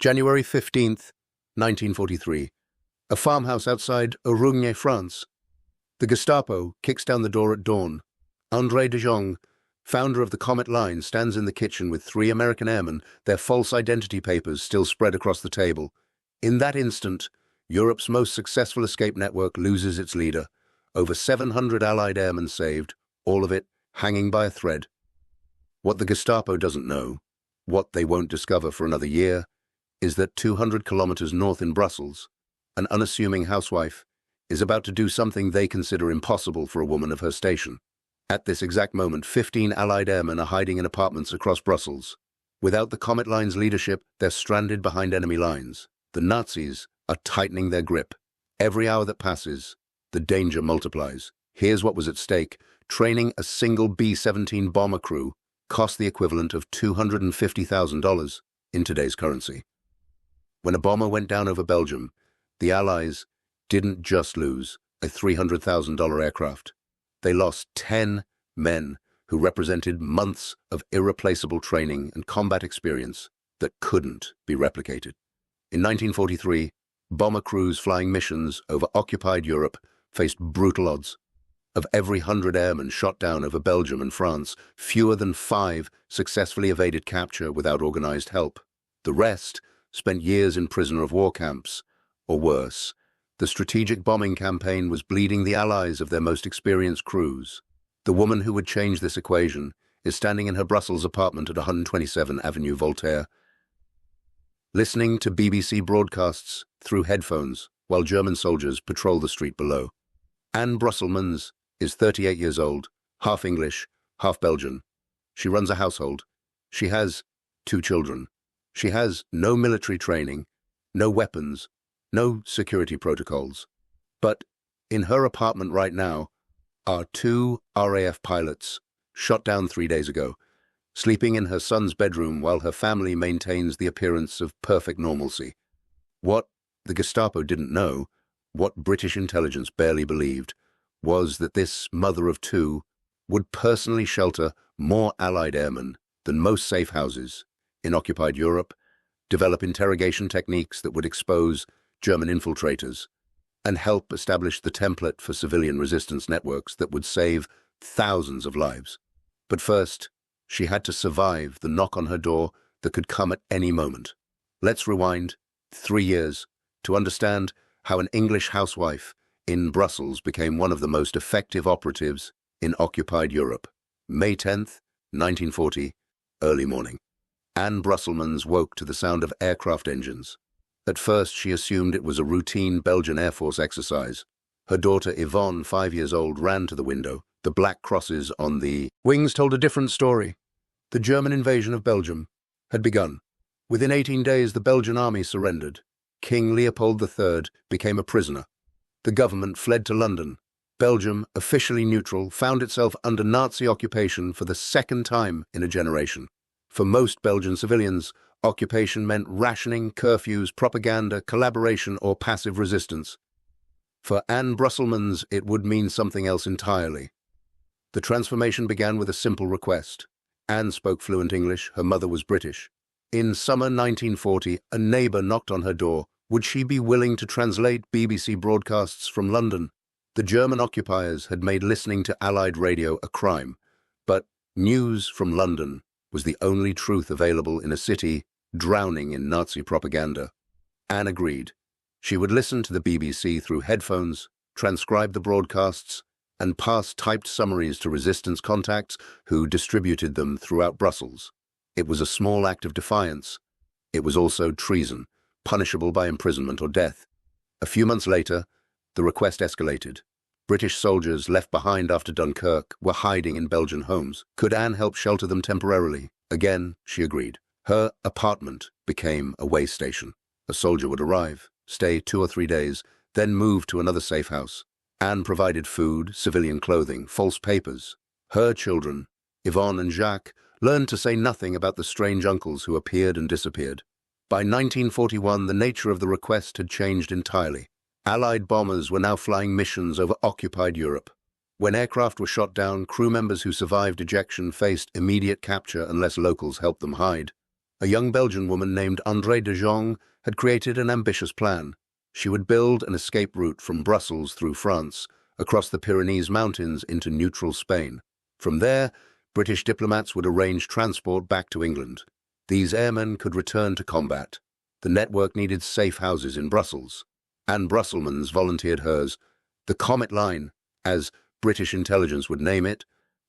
January 15th, 1943. A farmhouse outside Urrugne, France. The Gestapo kicks down the door at dawn. Andrée de Jongh, founder of the Comet Line, stands in the kitchen with 3 American airmen, their false identity papers still spread across the table. In that instant, Europe's most successful escape network loses its leader. Over 700 Allied airmen saved, all of it hanging by a thread. What the Gestapo doesn't know, what they won't discover for another year, is that 200 kilometers north in Brussels, an unassuming housewife is about to do something they consider impossible for a woman of her station. At this exact moment, 15 Allied airmen are hiding in apartments across Brussels. Without the Comet Line's leadership, they're stranded behind enemy lines. The Nazis are tightening their grip. Every hour that passes, the danger multiplies. Here's what was at stake. Training a single B-17 bomber crew cost the equivalent of $250,000 in today's currency. When a bomber went down over Belgium, the Allies didn't just lose a $300,000 aircraft. They lost 10 men who represented months of irreplaceable training and combat experience that couldn't be replicated. In 1943, bomber crews flying missions over occupied Europe faced brutal odds. Of every 100 airmen shot down over Belgium and France, fewer than 5 successfully evaded capture without organized help. The rest spent years in prisoner of war camps, or worse. The strategic bombing campaign was bleeding the Allies of their most experienced crews. The woman who would change this equation is standing in her Brussels apartment at 127 Avenue Voltaire, listening to BBC broadcasts through headphones while German soldiers patrol the street below. Anne Brusselmans is 38 years old, half English, half Belgian. She runs a household. She has 2 children. She has no military training, no weapons, no security protocols. But in her apartment right now are 2 RAF pilots shot down 3 days ago, sleeping in her son's bedroom while her family maintains the appearance of perfect normalcy. What the Gestapo didn't know, what British intelligence barely believed, was that this mother of 2 would personally shelter more Allied airmen than most safe houses in occupied Europe, develop interrogation techniques that would expose German infiltrators, and help establish the template for civilian resistance networks that would save thousands of lives. But first, she had to survive the knock on her door that could come at any moment. Let's rewind 3 years to understand how an English housewife in Brussels became one of the most effective operatives in occupied Europe. May 10th, 1940, early morning. Anne Brusselmans woke to the sound of aircraft engines. At first, she assumed it was a routine Belgian Air Force exercise. Her daughter Yvonne, 5 years old, ran to the window. The black crosses on the wings told a different story. The German invasion of Belgium had begun. Within 18 days, the Belgian Army surrendered. King Leopold III became a prisoner. The government fled to London. Belgium, officially neutral, found itself under Nazi occupation for the second time in a generation. For most Belgian civilians, occupation meant rationing, curfews, propaganda, collaboration, or passive resistance. For Anne Brusselmans, it would mean something else entirely. The transformation began with a simple request. Anne spoke fluent English, her mother was British. In summer 1940, a neighbor knocked on her door. Would she be willing to translate BBC broadcasts from London? The German occupiers had made listening to Allied radio a crime, but news from London was the only truth available in a city drowning in Nazi propaganda. Anne agreed. She would listen to the BBC through headphones, transcribe the broadcasts, and pass typed summaries to resistance contacts who distributed them throughout Brussels. It was a small act of defiance. It was also treason, punishable by imprisonment or death. A few months later, the request escalated. British soldiers left behind after Dunkirk were hiding in Belgian homes. Could Anne help shelter them temporarily? Again, she agreed. Her apartment became a way station. A soldier would arrive, stay 2 or 3 days, then move to another safe house. Anne provided food, civilian clothing, false papers. Her children, Yvonne and Jacques, learned to say nothing about the strange uncles who appeared and disappeared. By 1941, the nature of the request had changed entirely. Allied bombers were now flying missions over occupied Europe. When aircraft were shot down, crew members who survived ejection faced immediate capture unless locals helped them hide. A young Belgian woman named Andrée de Jongh had created an ambitious plan. She would build an escape route from Brussels through France, across the Pyrenees Mountains into neutral Spain. From there, British diplomats would arrange transport back to England. These airmen could return to combat. The network needed safe houses in Brussels. Anne Brusselmans volunteered hers. The Comet Line, as British intelligence would name it,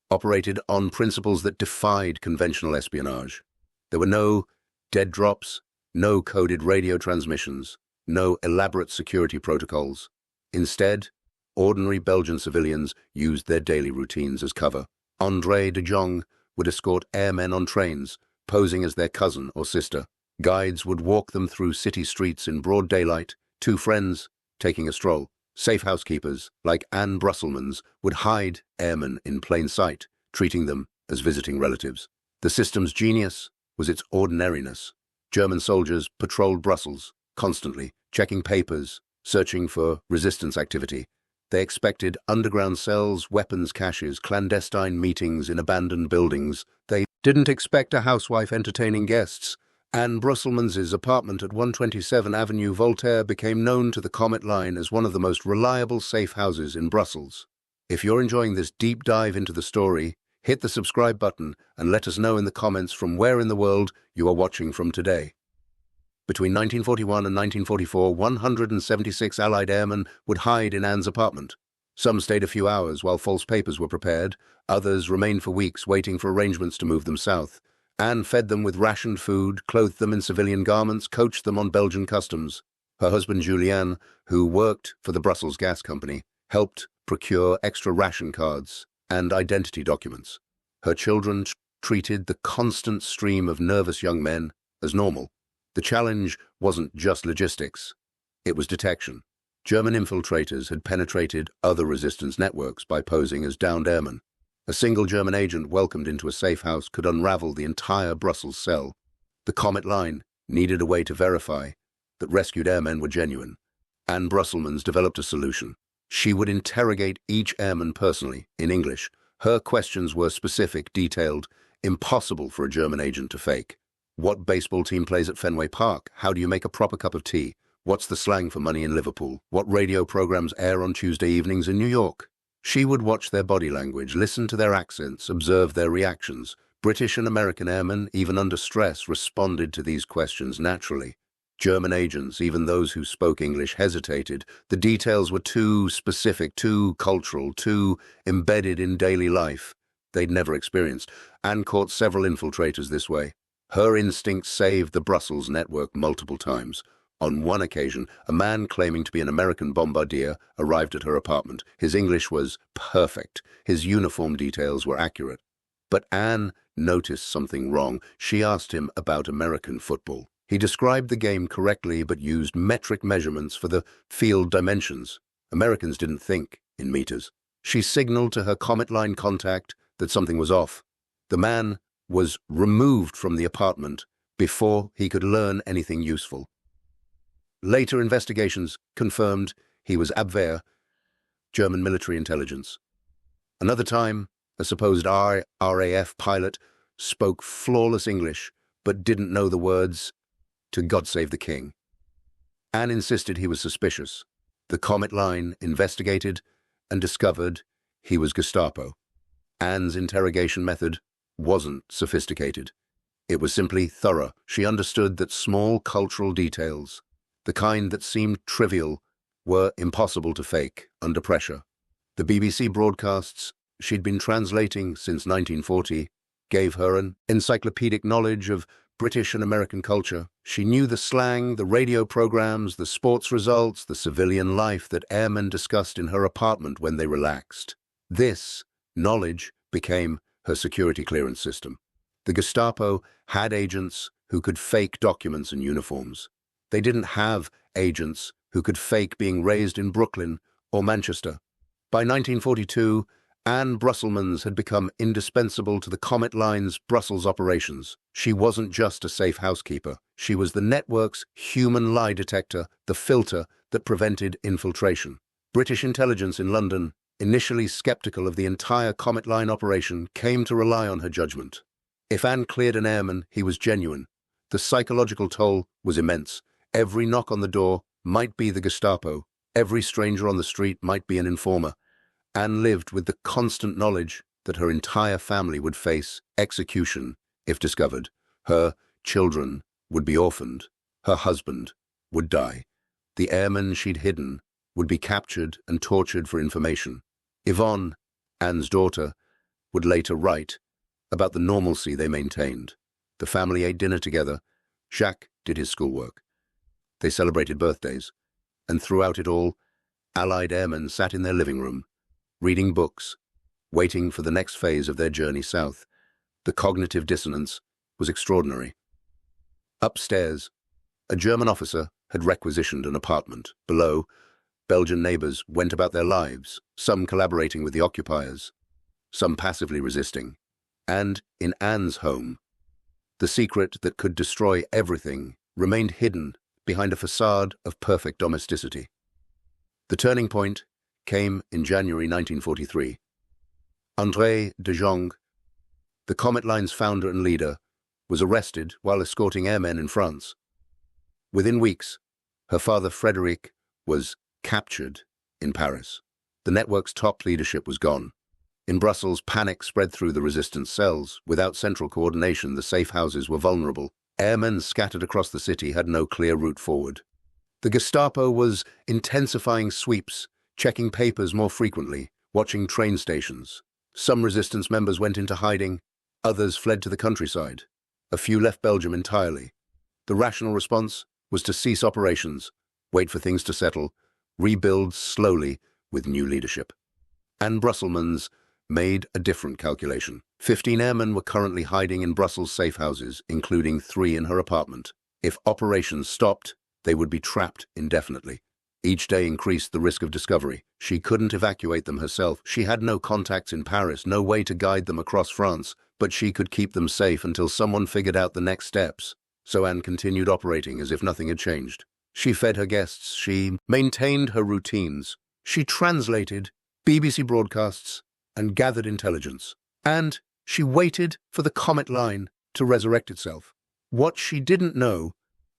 operated on principles that defied conventional espionage. There were no dead drops, no coded radio transmissions, no elaborate security protocols. Instead, ordinary Belgian civilians used their daily routines as cover. Andrée de Jongh would escort airmen on trains, posing as their cousin or sister. Guides would walk them through city streets in broad daylight, two friends taking a stroll. Safe housekeepers, like Anne Brusselmans, would hide airmen in plain sight, treating them as visiting relatives. The system's genius was its ordinariness. German soldiers patrolled Brussels, constantly, checking papers, searching for resistance activity. They expected underground cells, weapons caches, clandestine meetings in abandoned buildings. They didn't expect a housewife entertaining guests. Anne Brusselmans' apartment at 127 Avenue Voltaire became known to the Comet Line as one of the most reliable safe houses in Brussels. If you're enjoying this deep dive into the story, hit the subscribe button and let us know in the comments from where in the world you are watching from today. Between 1941 and 1944, 176 Allied airmen would hide in Anne's apartment. Some stayed a few hours while false papers were prepared. Others remained for weeks waiting for arrangements to move them south. Anne fed them with rationed food, clothed them in civilian garments, coached them on Belgian customs. Her husband Julien, who worked for the Brussels Gas Company, helped procure extra ration cards and identity documents. Her children treated the constant stream of nervous young men as normal. The challenge wasn't just logistics, it was detection. German infiltrators had penetrated other resistance networks by posing as downed airmen. A single German agent welcomed into a safe house could unravel the entire Brussels cell. The Comet Line needed a way to verify that rescued airmen were genuine. Anne Brusselmans developed a solution. She would interrogate each airman personally, in English. Her questions were specific, detailed, impossible for a German agent to fake. What baseball team plays at Fenway Park? How do you make a proper cup of tea? What's the slang for money in Liverpool? What radio programs air on Tuesday evenings in New York? She would watch their body language, listen to their accents, observe their reactions. British and American airmen, even under stress, responded to these questions naturally. German agents, even those who spoke English, hesitated. The details were too specific, too cultural, too embedded in daily life they'd never experienced. Anne caught several infiltrators this way. Her instincts saved the Brussels network multiple times. On one occasion, a man claiming to be an American bombardier arrived at her apartment. His English was perfect. His uniform details were accurate. But Anne noticed something wrong. She asked him about American football. He described the game correctly but used metric measurements for the field dimensions. Americans didn't think in meters. She signaled to her Comet Line contact that something was off. The man was removed from the apartment before he could learn anything useful. Later investigations confirmed he was Abwehr, German military intelligence. Another time, a supposed RAF pilot spoke flawless English but didn't know the words to God Save the King. Anne insisted he was suspicious. The Comet Line investigated and discovered he was Gestapo. Anne's interrogation method wasn't sophisticated. It was simply thorough. She understood that small cultural details, the kind that seemed trivial, were impossible to fake under pressure. The BBC broadcasts she'd been translating since 1940 gave her an encyclopedic knowledge of British and American culture. She knew the slang, the radio programs, the sports results, the civilian life that airmen discussed in her apartment when they relaxed. This knowledge became her security clearance system. The Gestapo had agents who could fake documents and uniforms. They didn't have agents who could fake being raised in Brooklyn or Manchester. By 1942, Anne Brusselmans had become indispensable to the Comet Line's Brussels operations. She wasn't just a safe housekeeper. She was the network's human lie detector, the filter that prevented infiltration. British intelligence in London, initially skeptical of the entire Comet Line operation, came to rely on her judgment. If Anne cleared an airman, he was genuine. The psychological toll was immense. Every knock on the door might be the Gestapo. Every stranger on the street might be an informer. Anne lived with the constant knowledge that her entire family would face execution if discovered. Her children would be orphaned. Her husband would die. The airmen she'd hidden would be captured and tortured for information. Yvonne, Anne's daughter, would later write about the normalcy they maintained. The family ate dinner together. Jacques did his schoolwork. They celebrated birthdays. And throughout it all, Allied airmen sat in their living room, reading books, waiting for the next phase of their journey south. The cognitive dissonance was extraordinary. Upstairs, a German officer had requisitioned an apartment. Below, Belgian neighbors went about their lives, some collaborating with the occupiers, some passively resisting. And in Anne's home, the secret that could destroy everything remained hidden behind a facade of perfect domesticity. The turning point came in January 1943. Andrée de Jongh, the Comet Line's founder and leader, was arrested while escorting airmen in France. Within weeks, her father Frédéric was captured in Paris. The network's top leadership was gone. In Brussels, panic spread through the resistance cells. Without central coordination, the safe houses were vulnerable. Airmen scattered across the city had no clear route forward. The Gestapo was intensifying sweeps, checking papers more frequently, watching train stations. Some resistance members went into hiding, others fled to the countryside. A few left Belgium entirely. The rational response was to cease operations, wait for things to settle, rebuild slowly with new leadership. Anne Brusselmans made a different calculation. 15 airmen were currently hiding in Brussels safe houses, including 3 in her apartment. If operations stopped, they would be trapped indefinitely. Each day increased the risk of discovery. She couldn't evacuate them herself. She had no contacts in Paris, no way to guide them across France, but she could keep them safe until someone figured out the next steps. So Anne continued operating as if nothing had changed. She fed her guests. She maintained her routines. She translated BBC broadcasts and gathered intelligence. And she waited for the Comet Line to resurrect itself. What she didn't know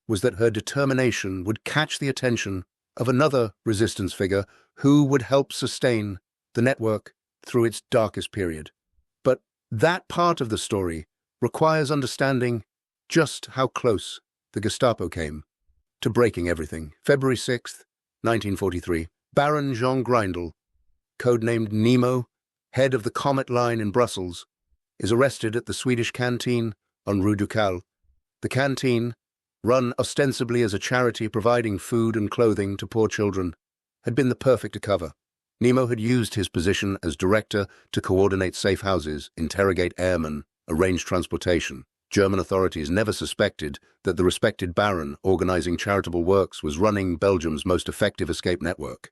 was that her determination would catch the attention of another resistance figure who would help sustain the network through its darkest period. But that part of the story requires understanding just how close the Gestapo came to breaking everything. February 6th, 1943, Baron Jean Grindel, codenamed Nemo, head of the Comet Line in Brussels, is arrested at the Swedish canteen on Rue du Cal. The canteen, run ostensibly as a charity providing food and clothing to poor children, had been the perfect cover. Nemo had used his position as director to coordinate safe houses, interrogate airmen, arrange transportation. German authorities never suspected that the respected baron organizing charitable works was running Belgium's most effective escape network.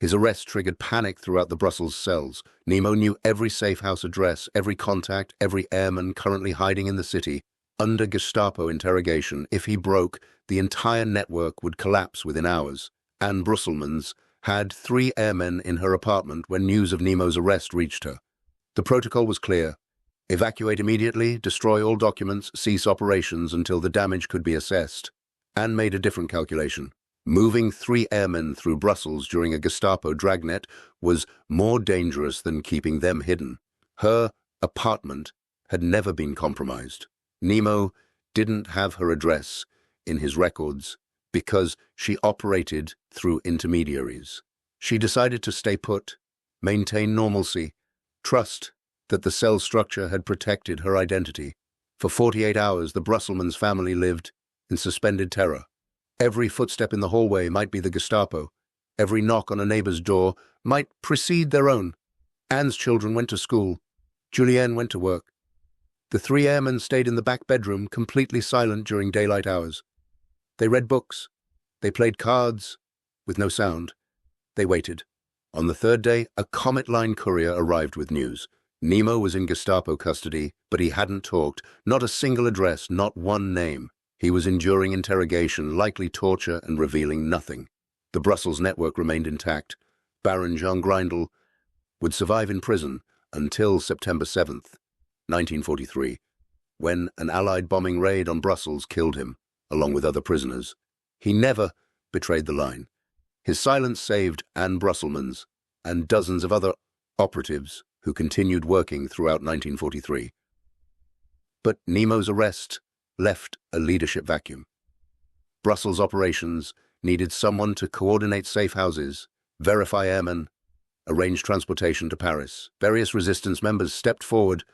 His arrest triggered panic throughout the Brussels cells. Nemo knew every safe house address, every contact, every airman currently hiding in the city. Under Gestapo interrogation, if he broke, the entire network would collapse within hours. Anne Brusselmans had 3 airmen in her apartment when news of Nemo's arrest reached her. The protocol was clear. Evacuate immediately, destroy all documents, cease operations until the damage could be assessed. Anne made a different calculation. Moving 3 airmen through Brussels during a Gestapo dragnet was more dangerous than keeping them hidden. Her apartment had never been compromised. Nemo didn't have her address in his records because she operated through intermediaries. She decided to stay put, maintain normalcy, trust that the cell structure had protected her identity. For 48 hours, the Brusselmans family lived in suspended terror. Every footstep in the hallway might be the Gestapo. Every knock on a neighbor's door might precede their own. Anne's children went to school. Julienne went to work. The 3 airmen stayed in the back bedroom, completely silent during daylight hours. They read books. They played cards, with no sound. They waited. On the 3rd day, a Comet Line courier arrived with news. Nemo was in Gestapo custody, but he hadn't talked. Not a single address, not one name. He was enduring interrogation, likely torture, and revealing nothing. The Brussels network remained intact. Baron Jean Grindel would survive in prison until September 7th, 1943. when an Allied bombing raid on Brussels killed him, along with other prisoners. He never betrayed the line. His silence saved Anne Brusselmans and dozens of other operatives who continued working throughout 1943. But Nemo's arrest left a leadership vacuum. Brussels operations needed someone to coordinate safe houses, verify airmen, arrange transportation to Paris. Various resistance members stepped forward,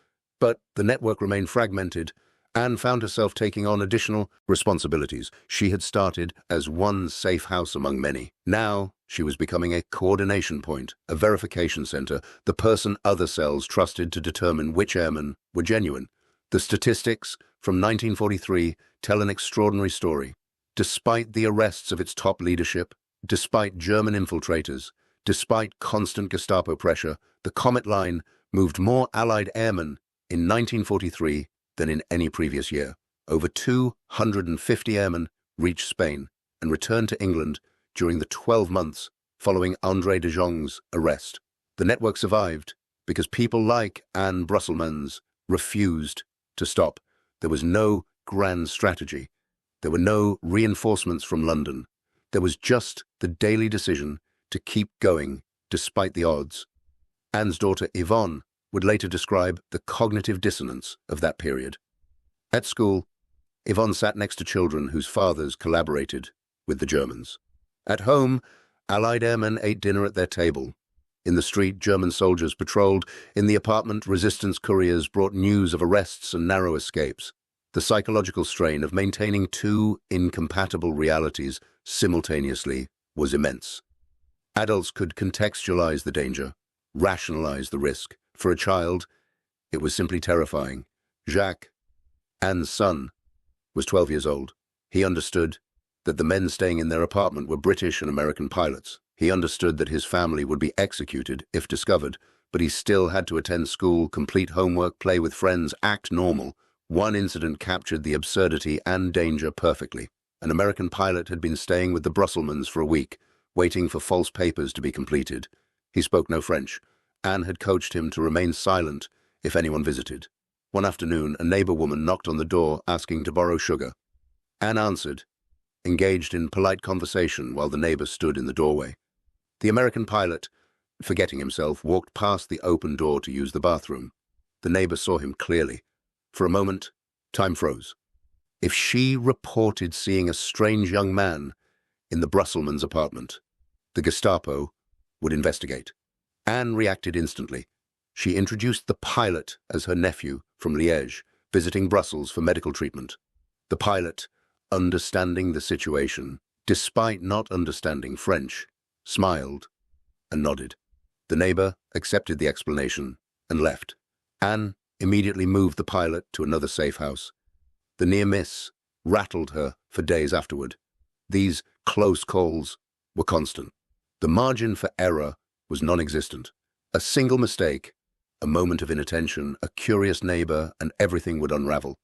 but the network remained fragmented. Anne found herself taking on additional responsibilities. She had started as one safe house among many. Now she was becoming a coordination point, a verification center, the person other cells trusted to determine which airmen were genuine. The statistics from 1943 tell an extraordinary story. Despite the arrests of its top leadership, despite German infiltrators, despite constant Gestapo pressure, the Comet Line moved more Allied airmen in 1943 than in any previous year. Over 250 airmen reached Spain and returned to England during the 12 months following Andrée de Jongh's arrest. The network survived because people like Anne Brusselmans refused to stop. There was no grand strategy. There were no reinforcements from London. There was just the daily decision to keep going despite the odds. Anne's daughter Yvonne would later describe the cognitive dissonance of that period. At school, Yvonne sat next to children whose fathers collaborated with the Germans. At home, Allied airmen ate dinner at their table. In the street, German soldiers patrolled. In the apartment, resistance couriers brought news of arrests and narrow escapes. The psychological strain of maintaining two incompatible realities simultaneously was immense. Adults could contextualize the danger, rationalize the risk. For a child, it was simply terrifying. Jacques, Anne's son, was 12 years old. He understood that the men staying in their apartment were British and American pilots. He understood that his family would be executed if discovered, but he still had to attend school, complete homework, play with friends, act normal. One incident captured the absurdity and danger perfectly. An American pilot had been staying with the Brusselmans for a week, waiting for false papers to be completed. He spoke no French. Anne had coached him to remain silent if anyone visited. One afternoon, a neighbor woman knocked on the door asking to borrow sugar. Anne answered, engaged in polite conversation while the neighbor stood in the doorway. The American pilot, forgetting himself, walked past the open door to use the bathroom. The neighbor saw him clearly. For a moment, time froze. If she reported seeing a strange young man in the Brusselmans' apartment, the Gestapo would investigate. Anne reacted instantly. She introduced the pilot as her nephew from Liège, visiting Brussels for medical treatment. The pilot, understanding the situation, despite not understanding French, smiled and nodded. The neighbor accepted the explanation and left. Anne immediately moved the pilot to another safe house. The near miss rattled her for days afterward. These close calls were constant. The margin for error was non-existent. A single mistake, a moment of inattention, a curious neighbor, and everything would unravel.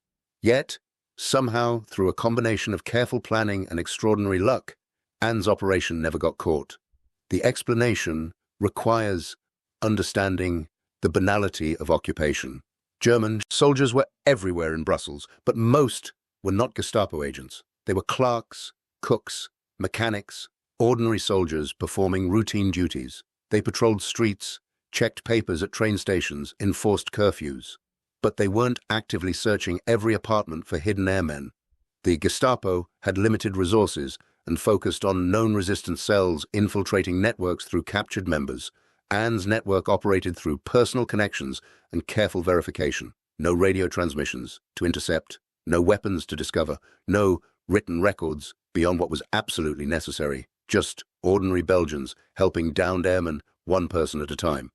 Yet, somehow, through a combination of careful planning and extraordinary luck, Anne's operation never got caught. The explanation requires understanding the banality of occupation. German soldiers were everywhere in Brussels, but most were not Gestapo agents. They were clerks, cooks, mechanics, ordinary soldiers performing routine duties. They patrolled streets, checked papers at train stations, enforced curfews. But they weren't actively searching every apartment for hidden airmen. The Gestapo had limited resources and focused on known resistance cells infiltrating networks through captured members. Anne's network operated through personal connections and careful verification. No radio transmissions to intercept, no weapons to discover, no written records beyond what was absolutely necessary. Just ordinary Belgians helping downed airmen one person at a time.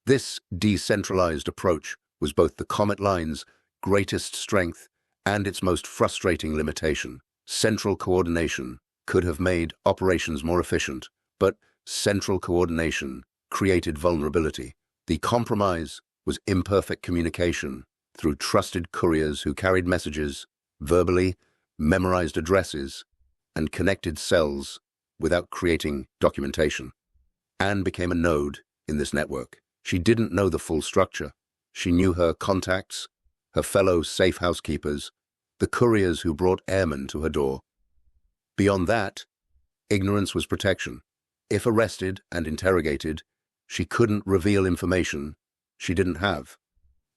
This decentralized approach was both the Comet Line's greatest strength and its most frustrating limitation. Central coordination could have made operations more efficient, but central coordination created vulnerability. The compromise was imperfect communication through trusted couriers who carried messages verbally, memorized addresses, and connected cells without creating documentation. Anne became a node in this network. She didn't know the full structure. She knew her contacts, her fellow safe housekeepers, the couriers who brought airmen to her door. Beyond that, ignorance was protection. If arrested and interrogated, she couldn't reveal information she didn't have.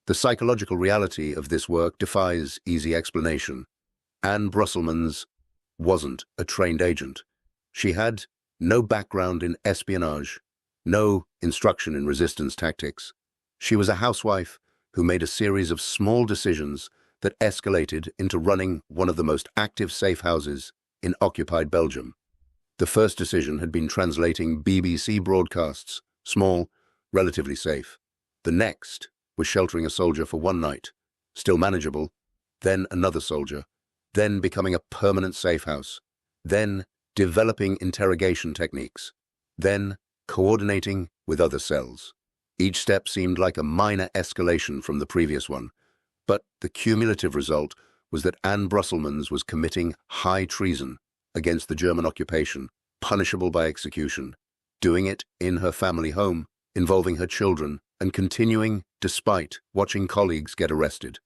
The psychological reality of this work defies easy explanation. Anne Brusselmans wasn't a trained agent. She had no background in espionage, no instruction in resistance tactics. She was a housewife who made a series of small decisions that escalated into running one of the most active safe houses in occupied Belgium. The first decision had been translating BBC broadcasts, small, relatively safe. The next was sheltering a soldier for one night, still manageable, then another soldier, then becoming a permanent safe house, then developing interrogation techniques, then coordinating with other cells. Each step seemed like a minor escalation from the previous one, but the cumulative result was that Anne Brusselmans was committing high treason against the German occupation, punishable by execution, doing it in her family home, involving her children, and continuing despite watching colleagues get arrested.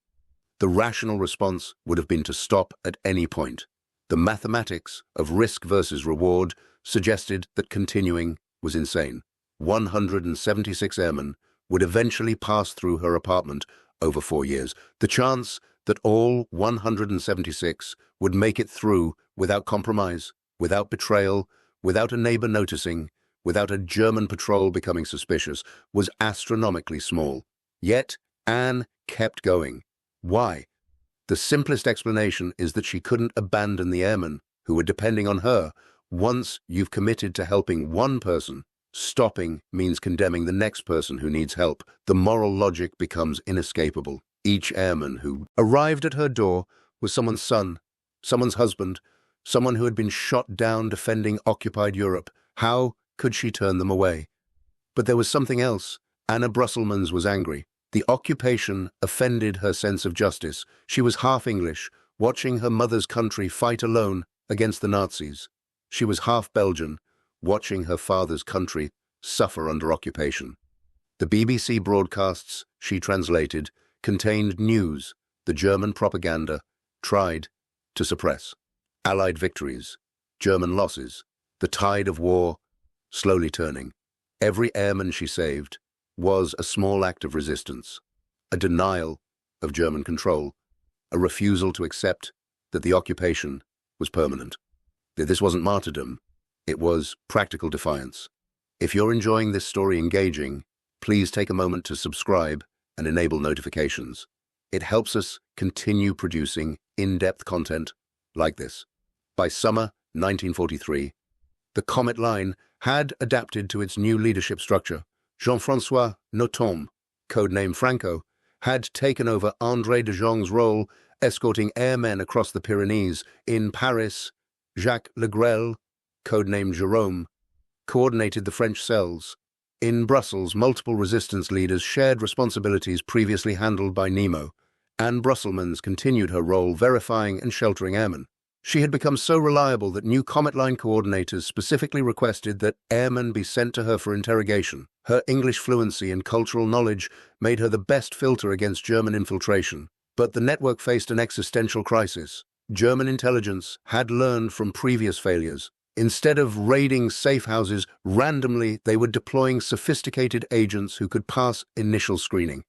The rational response would have been to stop at any point. The mathematics of risk versus reward suggested that continuing was insane. 176 airmen would eventually pass through her apartment over 4 years. The chance that all 176 would make it through without compromise, without betrayal, without a neighbor noticing, without a German patrol becoming suspicious, was astronomically small. Yet Anne kept going. Why? The simplest explanation is that she couldn't abandon the airmen who were depending on her. Once you've committed to helping one person, stopping means condemning the next person who needs help. The moral logic becomes inescapable. Each airman who arrived at her door was someone's son, someone's husband, someone who had been shot down defending occupied Europe. How could she turn them away? But there was something else. Anne Brusselmans was angry. The occupation offended her sense of justice. She was half English, watching her mother's country fight alone against the Nazis. She was half Belgian, watching her father's country suffer under occupation. The BBC broadcasts she translated contained news the German propaganda tried to suppress. Allied victories, German losses, the tide of war slowly turning. Every airman she saved was a small act of resistance, a denial of German control, a refusal to accept that the occupation was permanent. That this wasn't martyrdom, it was practical defiance. If you're enjoying this story engaging, please take a moment to subscribe and enable notifications. It helps us continue producing in-depth content like this. By summer 1943, the Comet Line had adapted to its new leadership structure. Jean-François Nothomb, codename Franco, had taken over Andrée de Jongh's role, escorting airmen across the Pyrenees. In Paris, Jacques Legrel, codenamed Jérôme, coordinated the French cells. In Brussels, multiple resistance leaders shared responsibilities previously handled by Nemo. Anne Brusselmans continued her role verifying and sheltering airmen. She had become so reliable that new Comet Line coordinators specifically requested that airmen be sent to her for interrogation. Her English fluency and cultural knowledge made her the best filter against German infiltration. But the network faced an existential crisis. German intelligence had learned from previous failures. Instead of raiding safe houses randomly, they were deploying sophisticated agents who could pass initial screening.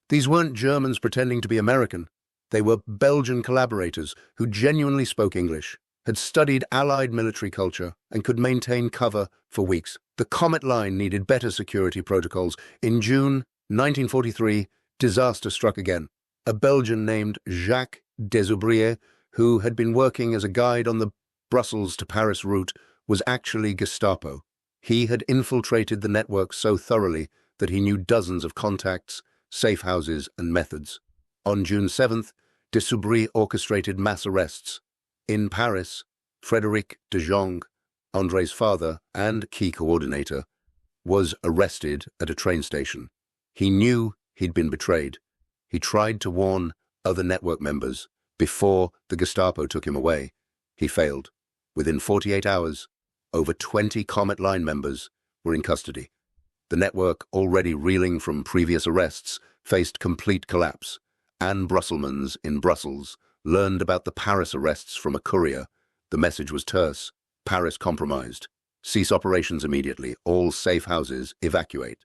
These weren't Germans pretending to be American. They were Belgian collaborators who genuinely spoke English, had studied Allied military culture, and could maintain cover for weeks. The Comet Line needed better security protocols. In June 1943, disaster struck again. A Belgian named Jacques Desoubriers, who had been working as a guide on the Brussels to Paris route, was actually Gestapo. He had infiltrated the network so thoroughly that he knew dozens of contacts, safe houses, and methods. On June 7th, Desoubriers orchestrated mass arrests. In Paris, Andrée de Jongh, André's father and key coordinator, was arrested at a train station. He knew he'd been betrayed. He tried to warn other network members before the Gestapo took him away. He failed. Within 48 hours, over 20 Comet Line members were in custody. The network, already reeling from previous arrests, faced complete collapse. Anne Brusselmans in Brussels learned about the Paris arrests from a courier. The message was terse. Paris compromised. Cease operations immediately. All safe houses evacuate.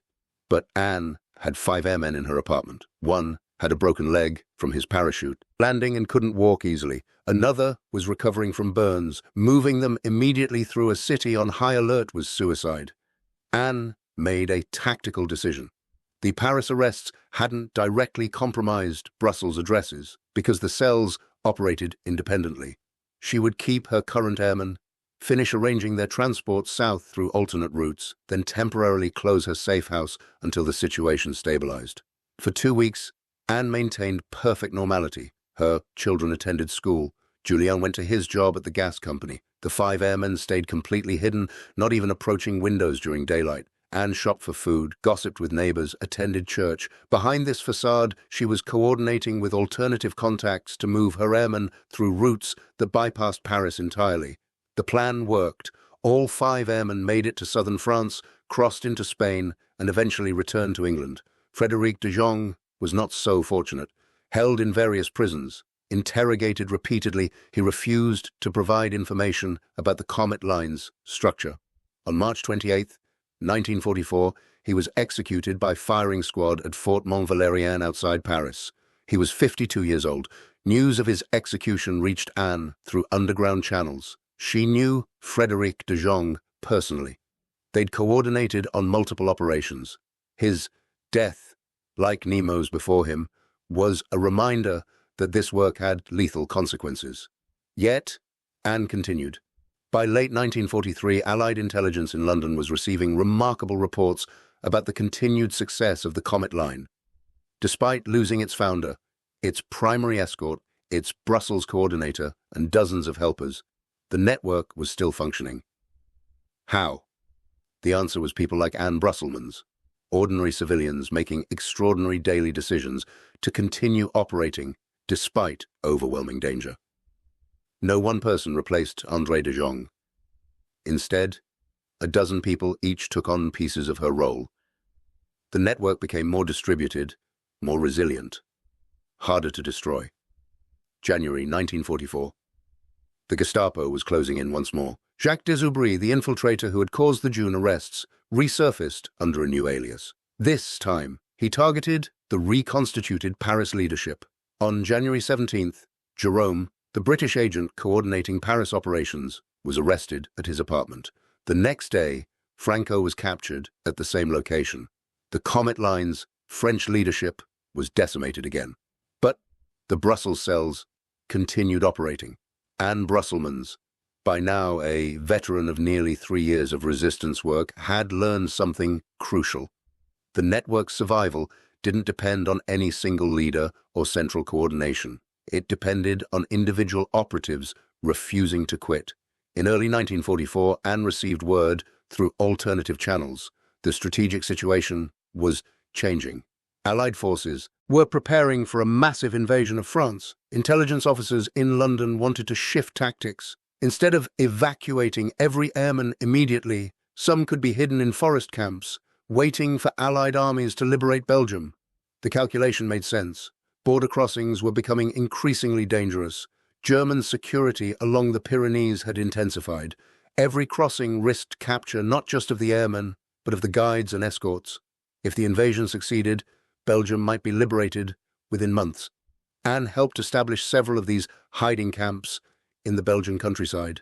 But Anne had 5 airmen in her apartment. One had a broken leg from his parachute, landing and couldn't walk easily. Another was recovering from burns. Moving them immediately through a city on high alert was suicide. Anne made a tactical decision. The Paris arrests hadn't directly compromised Brussels' addresses because the cells operated independently. She would keep her current airmen, finish arranging their transport south through alternate routes, then temporarily close her safe house until the situation stabilized. For 2 weeks, Anne maintained perfect normality. Her children attended school. Julien went to his job at the gas company. The 5 airmen stayed completely hidden, not even approaching windows during daylight. Anne shopped for food, gossiped with neighbors, attended church. Behind this facade, she was coordinating with alternative contacts to move her airmen through routes that bypassed Paris entirely. The plan worked. All 5 airmen made it to southern France, crossed into Spain, and eventually returned to England. Andrée de Jongh was not so fortunate. Held in various prisons, interrogated repeatedly, he refused to provide information about the Comet Line's structure. On March 28, 1944, he was executed by firing squad at Fort Mont-Valérien outside Paris. He was 52 years old. News of his execution reached Anne through underground channels. She knew Andrée de Jongh personally. They'd coordinated on multiple operations. His death, like Nemo's before him, was a reminder that this work had lethal consequences. Yet, Anne continued. By late 1943, Allied intelligence in London was receiving remarkable reports about the continued success of the Comet Line. Despite losing its founder, its primary escort, its Brussels coordinator, and dozens of helpers, the network was still functioning. How? The answer was people like Anne Brusselmans, ordinary civilians making extraordinary daily decisions to continue operating despite overwhelming danger. No one person replaced Andrée de Jongh. Instead, a dozen people each took on pieces of her role. The network became more distributed, more resilient, harder to destroy. January 1944. The Gestapo was closing in once more. Jacques Desoubry, the infiltrator who had caused the June arrests, resurfaced under a new alias. This time, he targeted the reconstituted Paris leadership. On January 17th, Jerome, the British agent coordinating Paris operations, was arrested at his apartment. The next day, Franco was captured at the same location. The Comet Line's French leadership was decimated again. But the Brussels cells continued operating. Anne Brusselmans, by now a veteran of nearly 3 years of resistance work, had learned something crucial. The network's survival didn't depend on any single leader or central coordination. It depended on individual operatives refusing to quit. In early 1944, Anne received word through alternative channels. The strategic situation was changing. Allied forces were preparing for a massive invasion of France. Intelligence officers in London wanted to shift tactics. Instead of evacuating every airman immediately, some could be hidden in forest camps, waiting for Allied armies to liberate Belgium. The calculation made sense. Border crossings were becoming increasingly dangerous. German security along the Pyrenees had intensified. Every crossing risked capture not just of the airmen, but of the guides and escorts. If the invasion succeeded, Belgium might be liberated within months. Anne helped establish several of these hiding camps in the Belgian countryside.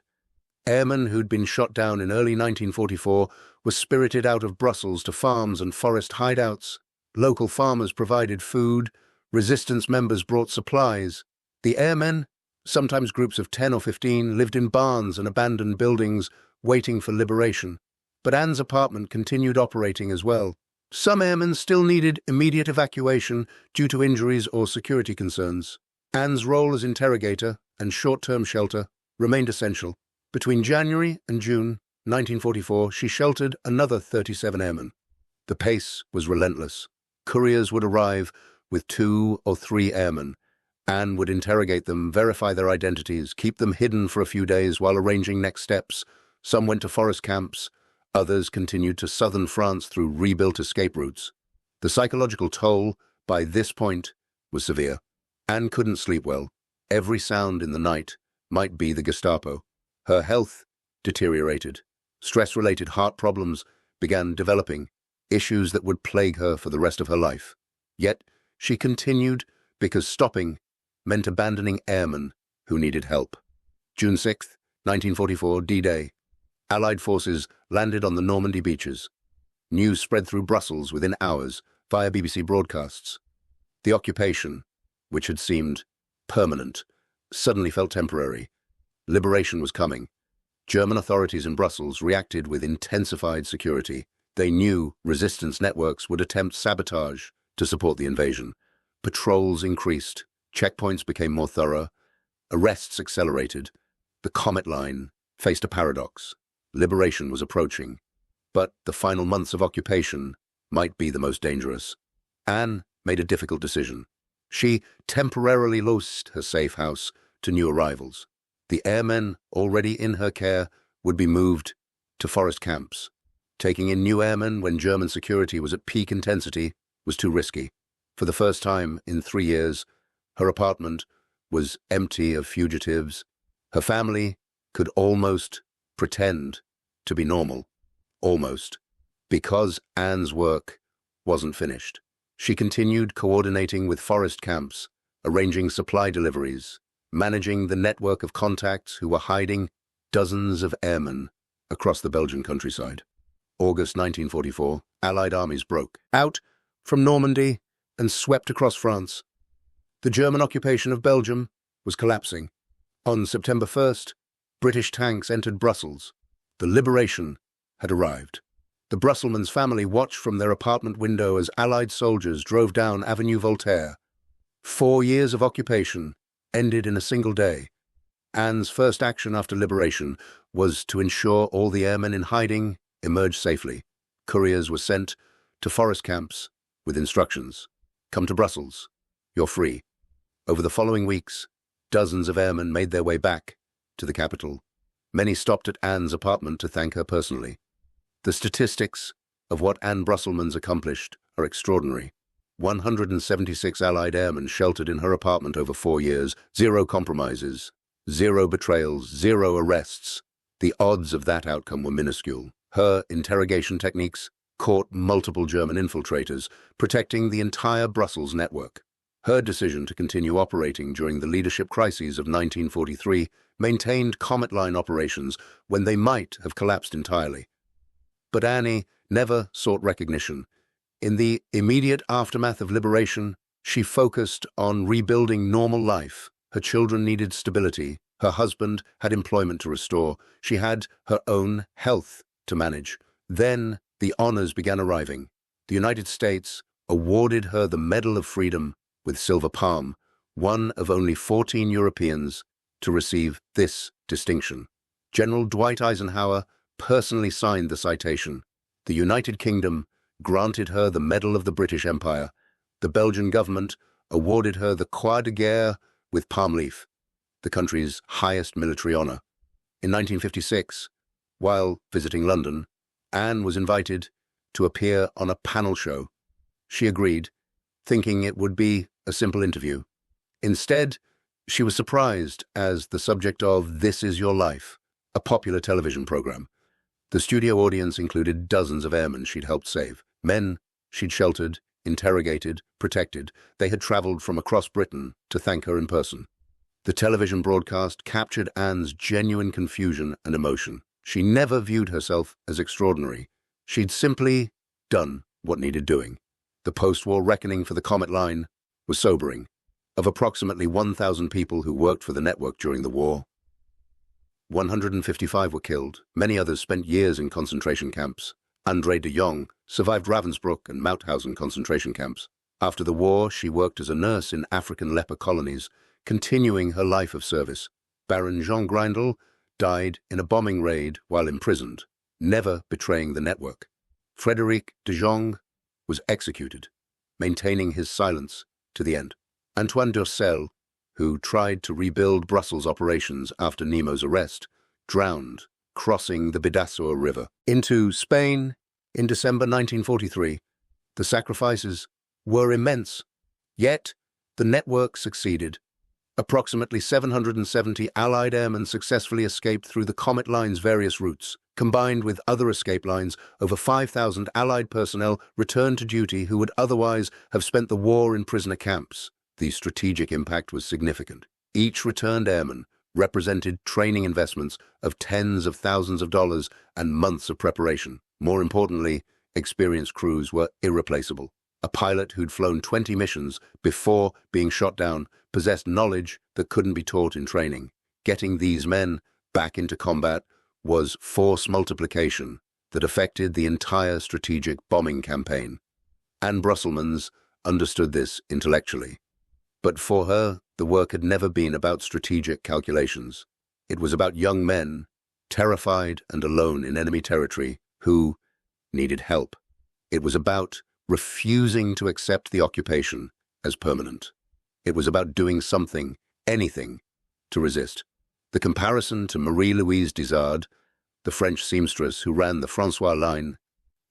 Airmen who'd been shot down in early 1944 were spirited out of Brussels to farms and forest hideouts. Local farmers provided food. Resistance members brought supplies. The airmen, sometimes groups of 10 or 15, lived in barns and abandoned buildings, waiting for liberation. But Anne's apartment continued operating as well. Some airmen still needed immediate evacuation due to injuries or security concerns. Anne's role as interrogator and short-term shelter remained essential. Between January and June 1944, she sheltered another 37 airmen. The pace was relentless. Couriers would arrive with 2 or 3 airmen. Anne would interrogate them, verify their identities, keep them hidden for a few days while arranging next steps. Some went to forest camps. Others continued to southern France through rebuilt escape routes. The psychological toll, by this point, was severe. Anne couldn't sleep well. Every sound in the night might be the Gestapo. Her health deteriorated. Stress-related heart problems began developing, issues that would plague her for the rest of her life. Yet she continued because stopping meant abandoning airmen who needed help. June 6, 1944, D-Day. Allied forces landed on the Normandy beaches. News spread through Brussels within hours via BBC broadcasts. The occupation, which had seemed permanent, suddenly felt temporary. Liberation was coming. German authorities in Brussels reacted with intensified security. They knew resistance networks would attempt sabotage to support the invasion. Patrols increased. Checkpoints became more thorough. Arrests accelerated. The Comet Line faced a paradox. Liberation was approaching, but the final months of occupation might be the most dangerous. Anne made a difficult decision. She temporarily lost her safe house to new arrivals. The airmen already in her care would be moved to forest camps. Taking in new airmen when German security was at peak intensity was too risky. For the first time in 3 years, her apartment was empty of fugitives. Her family could almost pretend to be normal. Almost. Because Anne's work wasn't finished. She continued coordinating with forest camps, arranging supply deliveries, managing the network of contacts who were hiding dozens of airmen across the Belgian countryside. August 1944, Allied armies broke out from Normandy and swept across France. The German occupation of Belgium was collapsing. On September 1st, British tanks entered Brussels. The liberation had arrived. The Brusselmans family watched from their apartment window as Allied soldiers drove down Avenue Voltaire. 4 years of occupation ended in a single day. Anne's first action after liberation was to ensure all the airmen in hiding emerged safely. Couriers were sent to forest camps with instructions. Come to Brussels. You're free. Over the following weeks, dozens of airmen made their way back to the capital. Many stopped at Anne's apartment to thank her personally. The statistics of what Anne Brusselmans accomplished are extraordinary. 176 Allied airmen sheltered in her apartment over 4 years, 0 compromises, 0 betrayals, 0 arrests. The odds of that outcome were minuscule. Her interrogation techniques caught multiple German infiltrators, protecting the entire Brussels network. Her decision to continue operating during the leadership crises of 1943 maintained Comet Line operations when they might have collapsed entirely. But Annie never sought recognition. In the immediate aftermath of liberation, she focused on rebuilding normal life. Her children needed stability. Her husband had employment to restore. She had her own health to manage. Then the honors began arriving. The United States awarded her the Medal of Freedom with Silver Palm, one of only 14 Europeans to receive this distinction. General Dwight Eisenhower personally signed the citation. The United Kingdom granted her the Medal of the British Empire. The Belgian government awarded her the Croix de Guerre with palm leaf, the country's highest military honor. In 1956, while visiting London, Anne was invited to appear on a panel show. She agreed, thinking it would be a simple interview. Instead, she was surprised as the subject of This Is Your Life, a popular television program. The studio audience included dozens of airmen she'd helped save, men she'd sheltered, interrogated, protected. They had traveled from across Britain to thank her in person. The television broadcast captured Anne's genuine confusion and emotion. She never viewed herself as extraordinary. She'd simply done what needed doing. The post-war reckoning for the Comet Line was sobering. Of approximately 1,000 people who worked for the network during the war, 155 were killed. Many others spent years in concentration camps. Andrée de Jongh survived Ravensbrück and Mauthausen concentration camps. After the war, she worked as a nurse in African leper colonies, continuing her life of service. Baron Jean Grindel died in a bombing raid while imprisoned, never betraying the network. Frédéric de Jongh was executed, maintaining his silence to the end. Antoine d'Ursel, who tried to rebuild Brussels operations after Nemo's arrest, drowned crossing the Bidasoa River into Spain in December 1943. The sacrifices were immense, yet The network succeeded. Approximately 770 Allied airmen successfully escaped through the Comet Line's various routes. Combined with other escape lines, over 5,000 Allied personnel returned to duty who would otherwise have spent the war in prisoner camps. The strategic impact was significant. Each returned airman represented training investments of tens of thousands of dollars and months of preparation. More importantly, experienced crews were irreplaceable. A pilot who'd flown 20 missions before being shot down possessed knowledge that couldn't be taught in training. Getting these men back into combat was force multiplication that affected the entire strategic bombing campaign. Anne Brusselmans understood this intellectually. But for her, the work had never been about strategic calculations. It was about young men, terrified and alone in enemy territory, who needed help. It was about refusing to accept the occupation as permanent. It was about doing something, anything, to resist. The comparison to Marie-Louise Dizard, the French seamstress who ran the François line,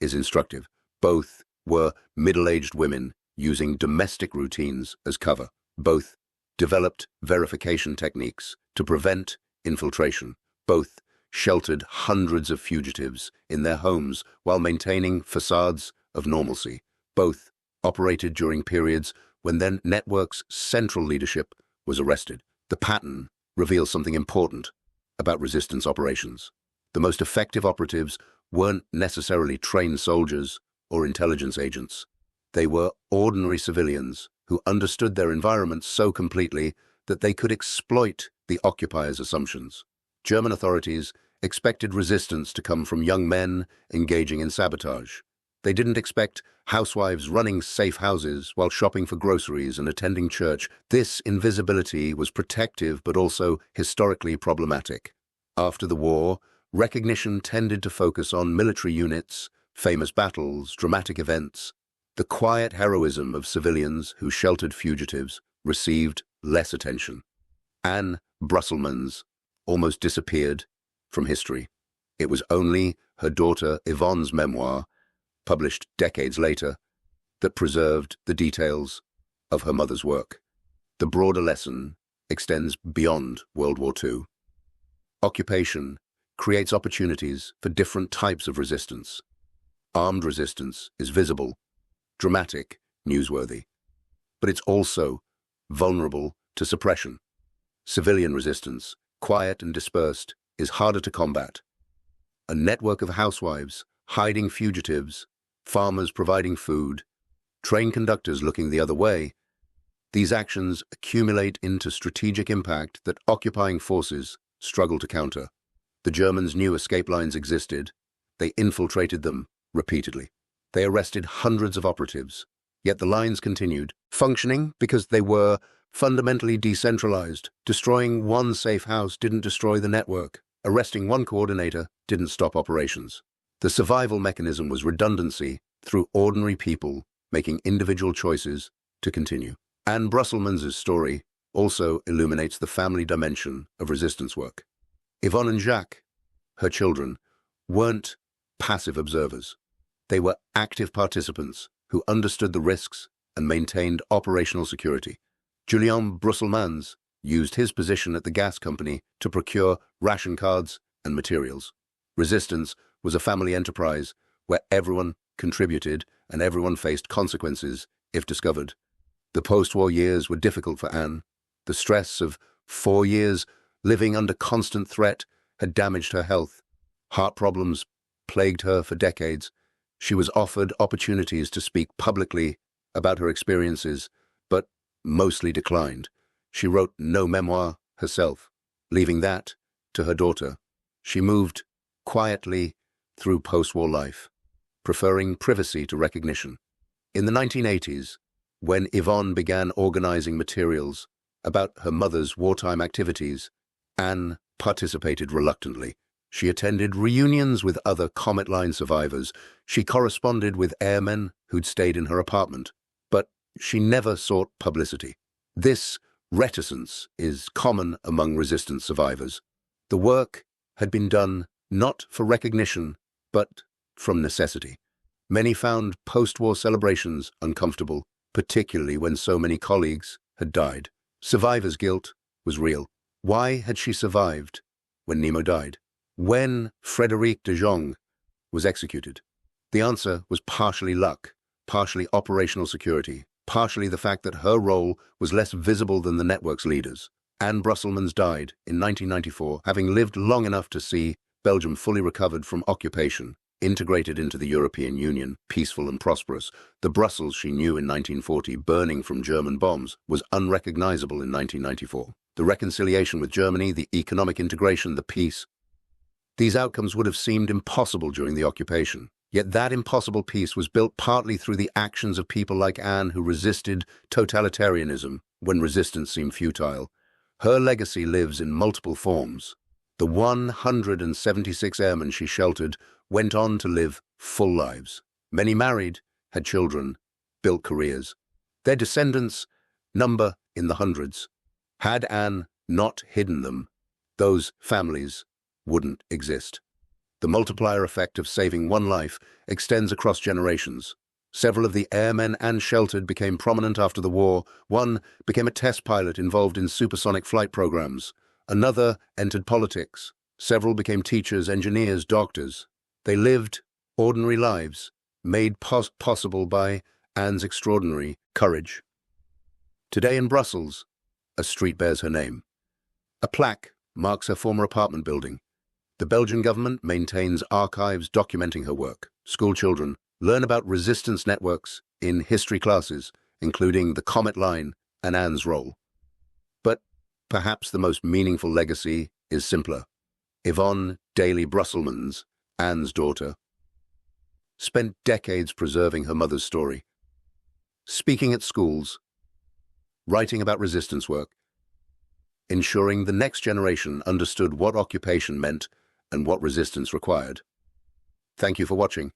is instructive. Both were middle-aged women using domestic routines as cover. Both developed verification techniques to prevent infiltration. Both sheltered hundreds of fugitives in their homes while maintaining facades of normalcy. Both operated during periods when their network's central leadership was arrested. The pattern reveals something important about resistance operations. The most effective operatives weren't necessarily trained soldiers or intelligence agents. They were ordinary civilians who understood their environment so completely that they could exploit the occupiers' assumptions. German authorities expected resistance to come from young men engaging in sabotage. They didn't expect housewives running safe houses while shopping for groceries and attending church. This invisibility was protective but also historically problematic. After the war, recognition tended to focus on military units, famous battles, dramatic events. The quiet heroism of civilians who sheltered fugitives received less attention. Anne Brusselmans almost disappeared from history. It was only her daughter Yvonne's memoir, published decades later, that preserved the details of her mother's work. The broader lesson extends beyond World War II. Occupation creates opportunities for different types of resistance. Armed resistance is visible, dramatic, newsworthy, but it's also vulnerable to suppression. Civilian resistance, quiet and dispersed, is harder to combat. A network of housewives hiding fugitives, farmers providing food, train conductors looking the other way, these actions accumulate into strategic impact that occupying forces struggle to counter. The Germans knew escape lines existed. They infiltrated them repeatedly. They arrested hundreds of operatives, yet the lines continued, functioning because they were fundamentally decentralized. Destroying one safe house didn't destroy the network. Arresting one coordinator didn't stop operations. The survival mechanism was redundancy through ordinary people making individual choices to continue. Anne Brusselmans' story also illuminates the family dimension of resistance work. Yvonne and Jacques, her children, weren't passive observers. They were active participants who understood the risks and maintained operational security. Julien Brusselmans used his position at the gas company to procure ration cards and materials. Resistance was a family enterprise where everyone contributed and everyone faced consequences if discovered. The post-war years were difficult for Anne. The stress of 4 years living under constant threat had damaged her health. Heart problems plagued her for decades. She was offered opportunities to speak publicly about her experiences, but mostly declined. She wrote no memoir herself, leaving that to her daughter. She moved quietly through post-war life, preferring privacy to recognition. In the 1980s, when Yvonne began organizing materials about her mother's wartime activities, Anne participated reluctantly. She attended reunions with other Comet Line survivors. She corresponded with airmen who'd stayed in her apartment, but she never sought publicity. This reticence is common among resistance survivors. The work had been done not for recognition, but from necessity. Many found post-war celebrations uncomfortable, particularly when so many colleagues had died. Survivor's guilt was real. Why had she survived when Nemo died? When Andrée de Jongh was executed? The answer was partially luck, partially operational security, partially the fact that her role was less visible than the network's leaders. Anne Brusselmans died in 1994, having lived long enough to see Belgium fully recovered from occupation, integrated into the European Union, peaceful and prosperous. The Brussels she knew in 1940, burning from German bombs, was unrecognizable in 1994. The reconciliation with Germany, the economic integration, the peace. These outcomes would have seemed impossible during the occupation. Yet that impossible peace was built partly through the actions of people like Anne who resisted totalitarianism when resistance seemed futile. Her legacy lives in multiple forms. The 176 airmen she sheltered went on to live full lives. Many married, had children, built careers. Their descendants number in the hundreds. Had Anne not hidden them, those families wouldn't exist. The multiplier effect of saving one life extends across generations. Several of the airmen Anne sheltered became prominent after the war. One became a test pilot involved in supersonic flight programs. Another entered politics. Several became teachers, engineers, doctors. They lived ordinary lives, made possible by Anne's extraordinary courage. Today in Brussels, a street bears her name. A plaque marks her former apartment building. The Belgian government maintains archives documenting her work. School children learn about resistance networks in history classes, including the Comet Line and Anne's role. But perhaps the most meaningful legacy is simpler. Yvonne de Brusselmans, Anne's daughter, spent decades preserving her mother's story, speaking at schools, writing about resistance work, ensuring the next generation understood what occupation meant and what resistance required. Thank you for watching.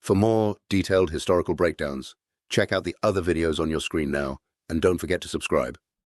For more detailed historical breakdowns, check out the other videos on your screen now, and don't forget to subscribe.